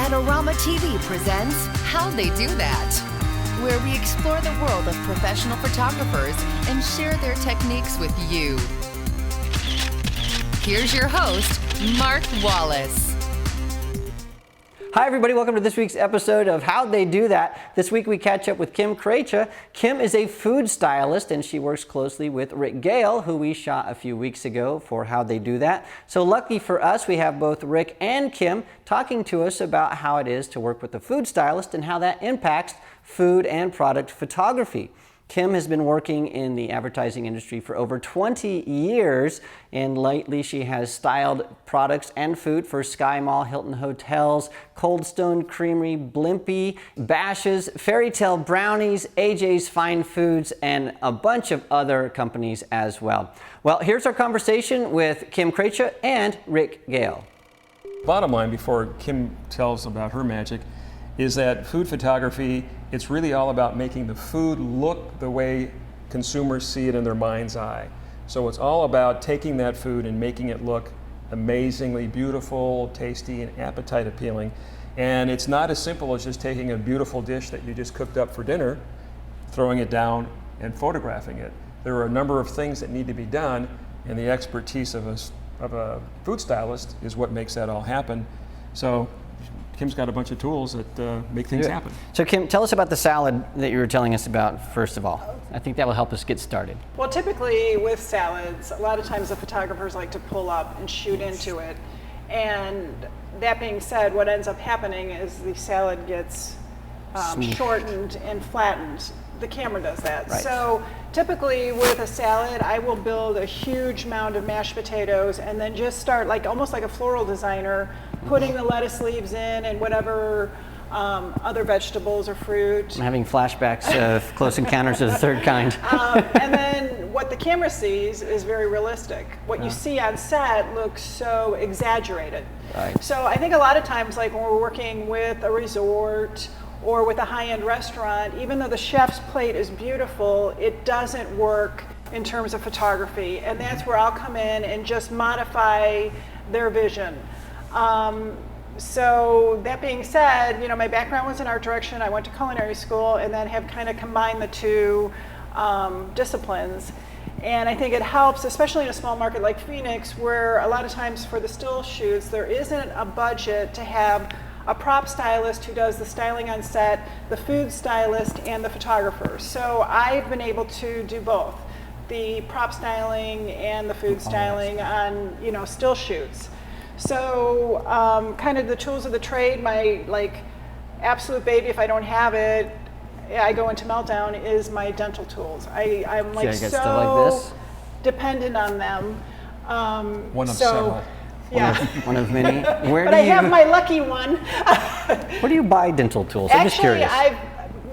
Adorama TV presents How They Do That, where we explore the world of professional photographers and share their techniques with you. Here's your host, Mark Wallace. Hi everybody, welcome to this week's episode of How They Do That. This week we catch up with Kim Krejca. Kim is a food stylist and she works closely with Rick Gayle, who we shot a few weeks ago for How They Do That. So lucky for us, we have both Rick and Kim talking to us about how it is to work with a food stylist and how that impacts food and product photography. Kim has been working in the advertising industry for over 20 years, and lately she has styled products and food for Sky Mall, Hilton Hotels, Cold Stone Creamery, Blimpie, Bash's, Fairy Tale Brownies, AJ's Fine Foods, and a bunch of other companies as well. Well, here's our conversation with Kim Krejca and Rick Gayle. Bottom line, before Kim tells about her magic, is that food photography, it's really all about making the food look the way consumers see it in their mind's eye. So it's all about taking that food and making it look amazingly beautiful, tasty, and appetite appealing. And it's not as simple as just taking a beautiful dish that you just cooked up for dinner, throwing it down, and photographing it. There are a number of things that need to be done, and the expertise of a food stylist is what makes that all happen. So Kim's got a bunch of tools that make things happen. So Kim, tell us about the salad that you were telling us about first of all. I think that will help us get started. Well, typically with salads, a lot of times the photographers like to pull up and shoot into it. And that being said, what ends up happening is the salad gets shortened and flattened. The camera does that. Right. So typically with a salad, I will build a huge mound of mashed potatoes and then just start almost like a floral designer, putting the lettuce leaves in and whatever other vegetables or fruit. I'm having flashbacks of Close Encounters of the Third Kind. And then what the camera sees is very realistic. What you see on set looks so exaggerated. Right. So I think a lot of times, like when we're working with a resort or with a high-end restaurant, even though the chef's plate is beautiful, it doesn't work in terms of photography. And that's where I'll come in and just modify their vision. So that being said, you know, my background was in art direction. I went to culinary school and then have kind of combined the two disciplines. And I think it helps, especially in a small market like Phoenix, where a lot of times for the still shoots, there isn't a budget to have a prop stylist who does the styling on set, the food stylist, and the photographer. So I've been able to do both, the prop styling and the food styling on, you know, still shoots. So kind of the tools of the trade, my absolute baby, if I don't have it, I go into meltdown, is my dental tools. I'm so dependent on them. One of several. Yeah. One of many. But I have my lucky one. Where do you buy dental tools? I'm just curious.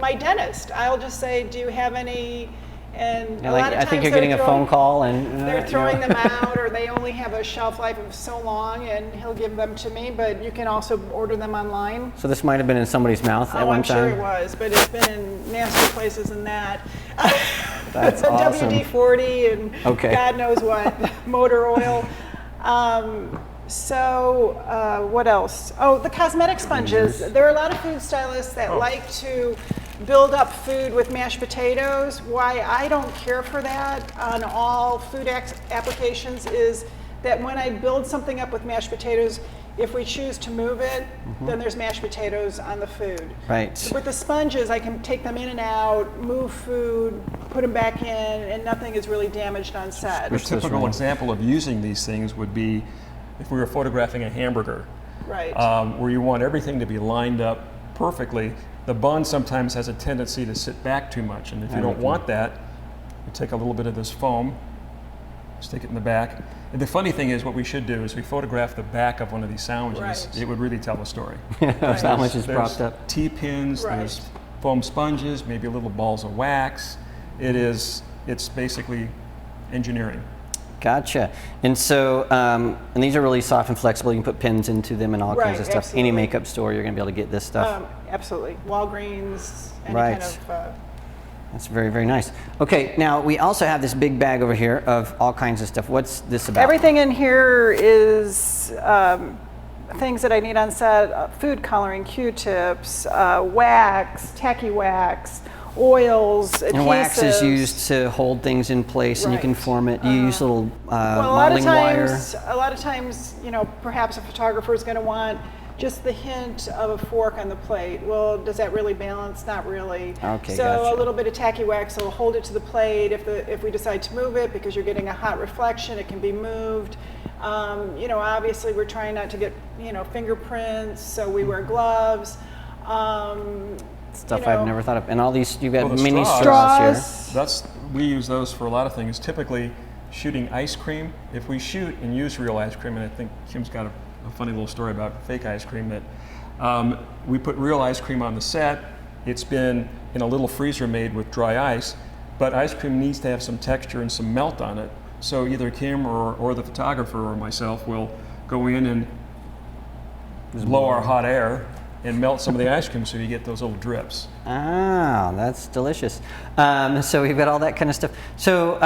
My dentist, I'll just say, do you have any? And a lot of times I think you're getting a phone call and they're throwing them out, or they only have a shelf life of so long, and he'll give them to me. But you can also order them online. So this might have been in somebody's mouth at one time? I'm sure it was, but it's been in nastier places than that. That's awesome. WD-40 and God knows what, motor oil. What else? Oh, the cosmetic sponges. There are a lot of food stylists that like to build up food with mashed potatoes. Why I don't care for that on all food applications is that when I build something up with mashed potatoes, if we choose to move it, then there's mashed potatoes on the food. Right. With the sponges, I can take them in and out, move food, put them back in, and nothing is really damaged on set. A typical example of using these things would be if we were photographing a hamburger, right? Where you want everything to be lined up perfectly. The bun sometimes has a tendency to sit back too much, and if you don't want that, you take a little bit of this foam, stick it in the back. And the funny thing is, what we should do is we photograph the back of one of these sandwiches. Right. It would really tell a story. The sandwich is propped up. T-pins, there's foam sponges, maybe little balls of wax. It's basically engineering. Gotcha. And so, and these are really soft and flexible. You can put pins into them and all kinds of stuff. Absolutely. Any makeup store, you're going to be able to get this stuff. Absolutely. Walgreens, any Right. kind of... That's very, very nice. Okay, now we also have this big bag over here of all kinds of stuff. What's this about? Everything in here is things that I need on set: food coloring, Q-tips, wax, tacky wax, oils, adhesives. And wax is used to hold things in place, and you can form it. You use little modeling wire. A lot of times, you know, perhaps a photographer is going to want just the hint of a fork on the plate. Well, does that really balance? Not really. Okay, so gotcha. a little bit of tacky wax will hold it to the plate. If we decide to move it because you're getting a hot reflection, it can be moved. You know, obviously we're trying not to get, you know, fingerprints, so we wear gloves. Stuff you know, I've never thought of. And all these, you've got Well, the mini straws. straws here. We use those for a lot of things. Typically, shooting ice cream. If we shoot and use real ice cream, and I think Kim's got a funny little story about fake ice cream, that we put real ice cream on the set. It's been in a little freezer made with dry ice, but ice cream needs to have some texture and some melt on it. So either Kim or the photographer or myself will go in and blow our hot air and melt some of the ice cream so you get those little drips. Ah, that's delicious. So we've got all that kind of stuff. So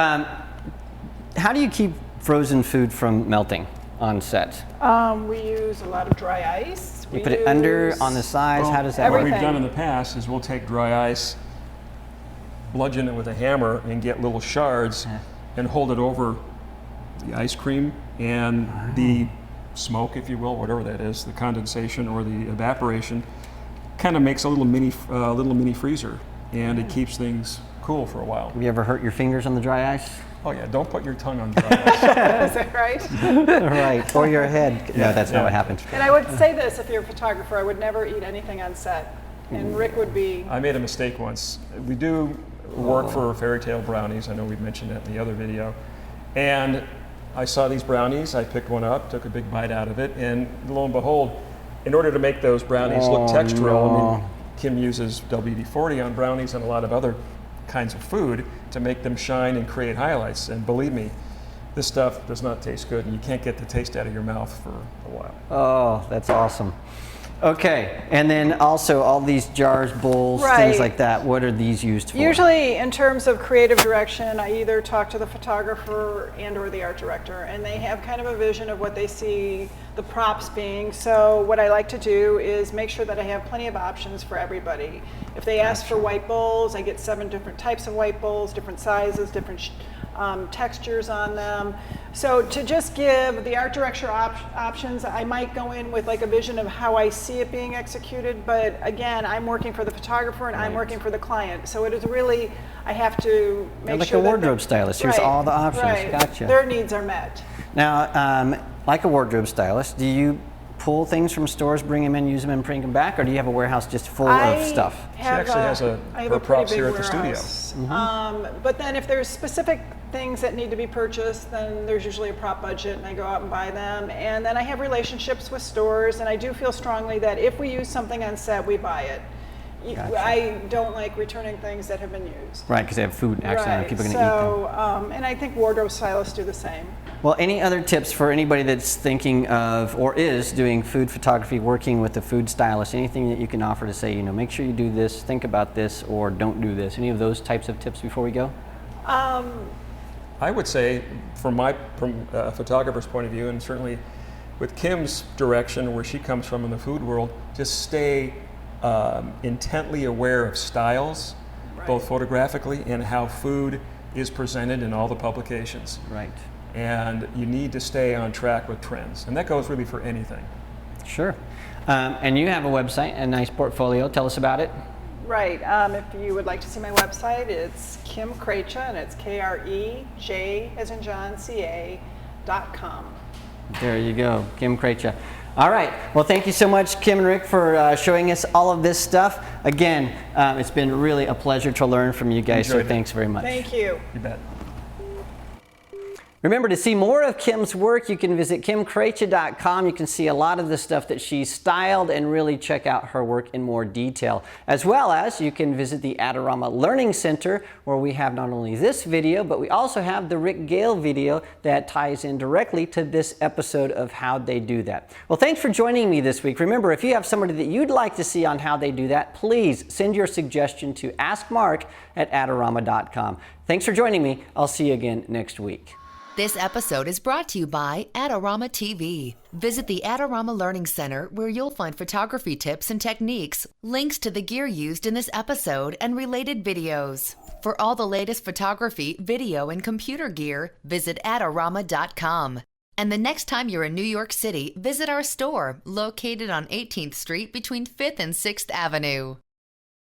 how do you keep frozen food from melting on set? We use a lot of dry ice. You put it under, on the sides. Well, How does that what work? we've done in the past is we'll take dry ice, bludgeon it with a hammer, and get little shards and hold it over the ice cream and the smoke, if you will, whatever that is, the condensation or the evaporation, kind of makes a little mini freezer, and it keeps things cool for a while. Have you ever hurt your fingers on the dry ice? Oh yeah, don't put your tongue on dry ice. Is that right? Right, or your head. No, that's not what happened. And I would say this, if you're a photographer, I would never eat anything on set. And Rick would be. I made a mistake once. We do work for Fairy Tale Brownies. I know we've mentioned that in the other video. And I saw these brownies. I picked one up, took a big bite out of it, and lo and behold, in order to make those brownies look textural, I mean, Kim uses WD-40 on brownies and a lot of other kinds of food to make them shine and create highlights. And believe me, this stuff does not taste good, and you can't get the taste out of your mouth for a while. Oh, that's awesome. Okay, and then also all these jars, bowls, things like that, what are these used for? Usually in terms of creative direction, I either talk to the photographer and or the art director, and they have kind of a vision of what they see the props being. So what I like to do is make sure that I have plenty of options for everybody. If they ask for white bowls, I get 7 different types of white bowls, different sizes, different textures on them. So to just give the art director options, I might go in with like a vision of how I see it being executed, but again, I'm working for the photographer and I'm working for the client. So it is really, I have to make like sure a wardrobe stylist. Here's all the options. Gotcha. Their needs are met. Now, like a wardrobe stylist, do you pull things from stores, bring them in, use them, and bring them back, or do you have a warehouse just full of stuff? She actually has her props here at the studio. But then if there's specific things that need to be purchased, then there's usually a prop budget and I go out and buy them. And then I have relationships with stores, and I do feel strongly that if we use something on set, we buy it. Gotcha. I don't like returning things that have been used. Right, because they have food accidentally, people are going to eat them. And I think wardrobe stylists do the same. Well, any other tips for anybody that's thinking of or is doing food photography, working with a food stylist, anything that you can offer to say, you know, make sure you do this, think about this, or don't do this? Any of those types of tips before we go? I would say, from a photographer's point of view, and certainly with Kim's direction, where she comes from in the food world, just stay intently aware of styles, both photographically and how food is presented in all the publications. Right. And you need to stay on track with trends. And that goes really for anything. Sure. And you have a website, a nice portfolio. Tell us about it. Right. If you would like to see my website, it's Kim Krejca, and it's K-R-E-J as in John, C-A.com. There you go, Kim Krejca. All right. Well, thank you so much, Kim and Rick, for showing us all of this stuff. Again, it's been really a pleasure to learn from you guys, so thanks very much. Thank you. You bet. Remember, to see more of Kim's work, you can visit kimkrejca.com. You can see a lot of the stuff that she's styled and really check out her work in more detail. As well as you can visit the Adorama Learning Center, where we have not only this video, but we also have the Rick Gayle video that ties in directly to this episode of How They Do That. Well, thanks for joining me this week. Remember, if you have somebody that you'd like to see on How They Do That, please send your suggestion to askmark@adorama.com. Thanks for joining me. I'll see you again next week. This episode is brought to you by Adorama TV. Visit the Adorama Learning Center where you'll find photography tips and techniques, links to the gear used in this episode, and related videos. For all the latest photography, video, and computer gear, visit Adorama.com. And the next time you're in New York City, visit our store located on 18th Street between 5th and 6th Avenue.